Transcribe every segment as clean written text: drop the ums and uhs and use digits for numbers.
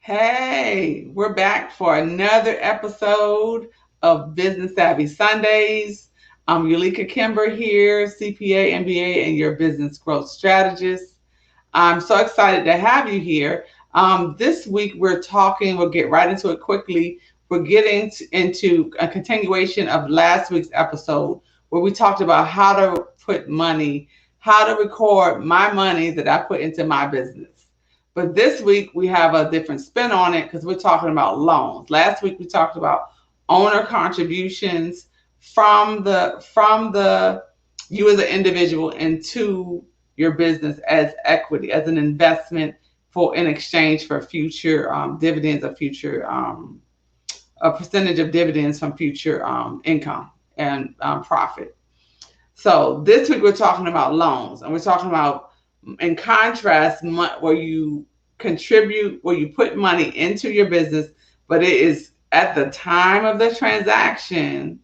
Hey, we're back for another episode of Business Savvy Sundays. I'm Yulika Kimber here, CPA, MBA, and your business growth strategist. I'm so excited to have you here. This week we'll get right into it quickly. We're getting into a continuation of last week's episode where we talked about how to put money, how to record my money that I put into my business. But this week we have a different spin on it because we're talking about loans. Last week we talked about owner contributions from the you as an individual into your business as equity, as an investment for in exchange for future dividends or future a percentage of dividends from future income and profit. So this week we're talking about loans, and we're talking about, in contrast, where you contribute, where you put money into your business, but it is at the time of the transaction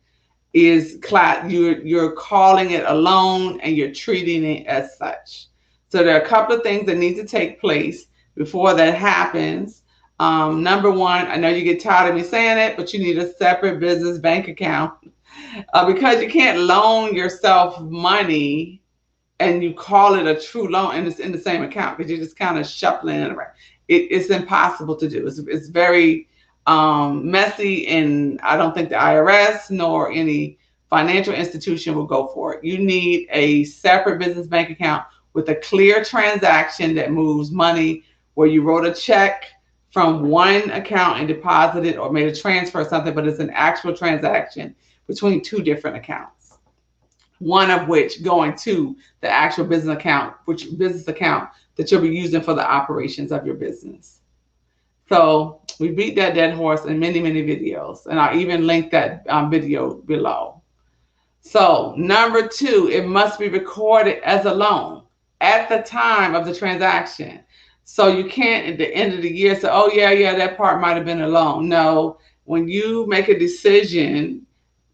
you're calling it a loan and you're treating it as such. So there are a couple of things that need to take place before that happens. Number one, I know you get tired of me saying it, but you need a separate business bank account because you can't loan yourself money and you call it a true loan and it's in the same account because you're just kind of shuffling it around. It's impossible to do. It's very messy, and I don't think the IRS nor any financial institution will go for it. You need a separate business bank account with a clear transaction that moves money, where you wrote a check from one account and deposited or made a transfer or something, but it's an actual transaction between two different accounts, one of which going to the actual business account that you'll be using for the operations of your business. So we beat that dead horse in many, many videos, and I'll even link that video below. So number two, it must be recorded as a loan at the time of the transaction. So you can't at the end of the year say, oh yeah, that part might have been a loan. No, when you make a decision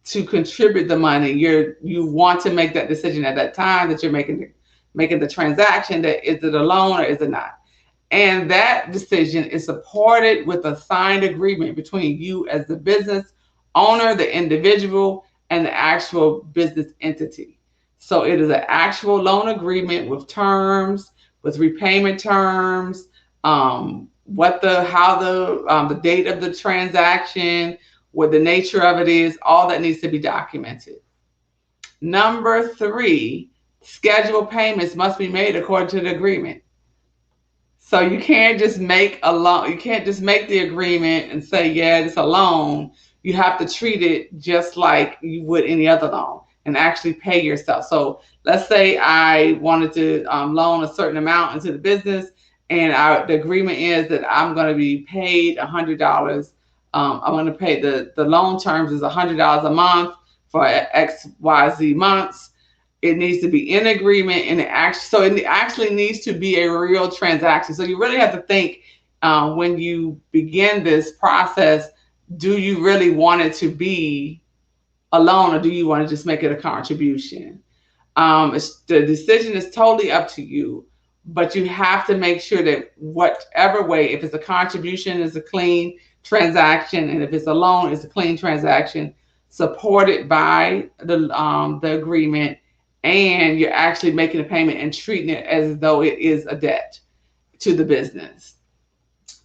to contribute the money, you want to make that decision at that time that you're making the transaction, that is it a loan or is it not? And that decision is supported with a signed agreement between you as the business owner, the individual, and the actual business entity. So it is an actual loan agreement with terms, with repayment terms, the date of the transaction, what the nature of it is, all that needs to be documented. Number three, scheduled payments must be made according to the agreement. So you can't just make a loan. You can't just make the agreement and say, yeah, it's a loan. You have to treat it just like you would any other loan and actually pay yourself. So let's say I wanted to loan a certain amount into the business, and the agreement is that I'm going to be paid $100. I'm going to pay the loan terms is $100 a month for XYZ months. It needs to be in agreement, and it actually needs to be a real transaction. So you really have to think when you begin this process, do you really want it to be a loan, or do you want to just make it a contribution? The decision is totally up to you, but you have to make sure that whatever way, if it's a contribution, it's a clean transaction, and if it's a loan, it's a clean transaction supported by the agreement, and you're actually making a payment and treating it as though it is a debt to the business.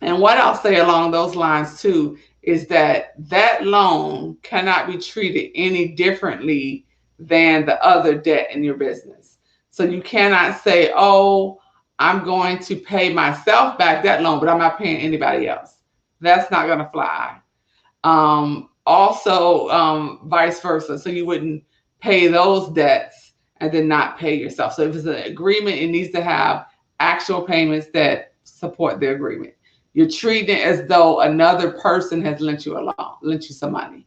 And what I'll say along those lines too is that loan cannot be treated any differently than the other debt in your business. So you cannot say, oh, I'm going to pay myself back that loan, but I'm not paying anybody else. That's not going to fly. Also, vice versa. So you wouldn't pay those debts and then not pay yourself. So if it's an agreement, it needs to have actual payments that support the agreement. You're treating it as though another person has lent you some money.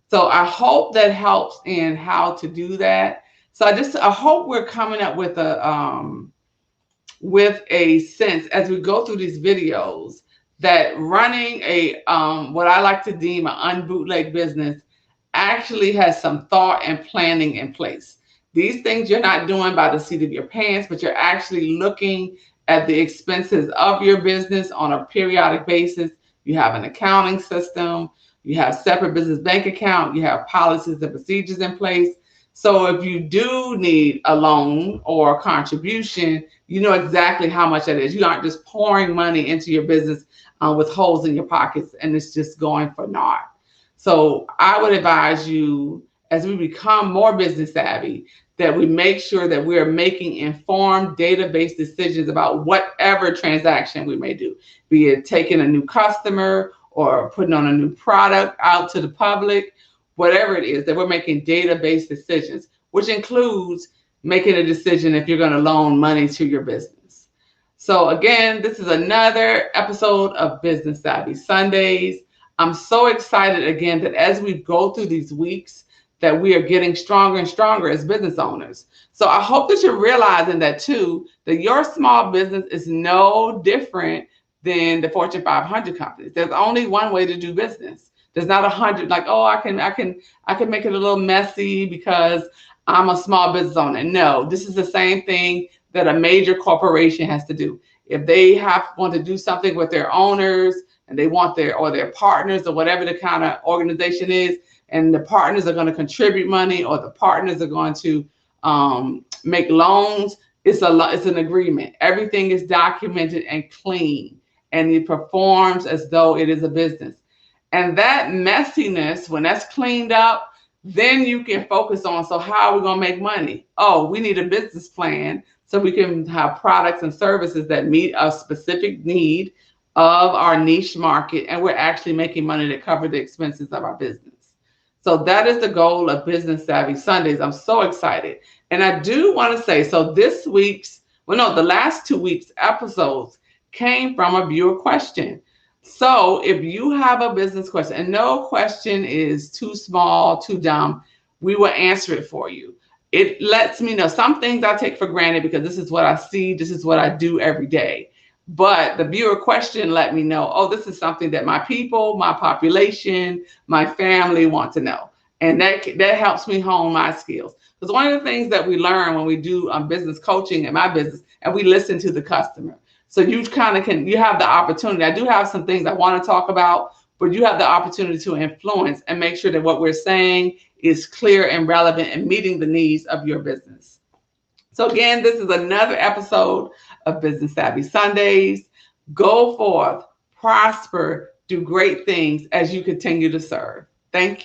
So I hope that helps in how to do that. So I hope we're coming up with a sense as we go through these videos that running a what I like to deem an unbootleg business actually has some thought and planning in place. These things you're not doing by the seat of your pants, but you're actually looking at the expenses of your business on a periodic basis. You have an accounting system, you have separate business bank account, you have policies and procedures in place. So if you do need a loan or a contribution, you know exactly how much that is. You aren't just pouring money into your business with holes in your pockets and it's just going for naught. So I would advise you, as we become more business savvy, that we make sure that we are making informed database decisions about whatever transaction we may do, be it taking a new customer or putting on a new product out to the public, whatever it is, that we're making database decisions, which includes making a decision if you're going to loan money to your business. So again, this is another episode of Business Savvy Sundays. I'm so excited again that as we go through these weeks, that we are getting stronger and stronger as business owners. So I hope that you're realizing that too, that your small business is no different than the Fortune 500 companies. There's only one way to do business. There's not 100 like, oh, I can make it a little messy because I'm a small business owner. No, this is the same thing that a major corporation has to do. If they want to do something with their owners and they want their partners or whatever the kind of organization is, and the partners are going to contribute money or the partners are going to make loans, it's an agreement. Everything is documented and clean, and it performs as though it is a business. And that messiness, when that's cleaned up, then you can focus on, so how are we going to make money? Oh, we need a business plan so we can have products and services that meet a specific need of our niche market, and we're actually making money to cover the expenses of our business. So that is the goal of Business Savvy Sundays. I'm so excited. And I do want to say, so the last 2 weeks episodes came from a viewer question. So if you have a business question, and no question is too small, too dumb, we will answer it for you. It lets me know some things I take for granted because this is what I see, this is what I do every day. But the viewer question let me know, oh, this is something that my people, my population, my family want to know. And that helps me hone my skills. Because one of the things that we learn when we do business coaching in my business, and we listen to the customer. So you you have the opportunity. I do have some things I want to talk about, but you have the opportunity to influence and make sure that what we're saying is clear and relevant and meeting the needs of your business. So again, this is another episode of Business Savvy Sundays. Go forth, prosper, do great things as you continue to serve. Thank you.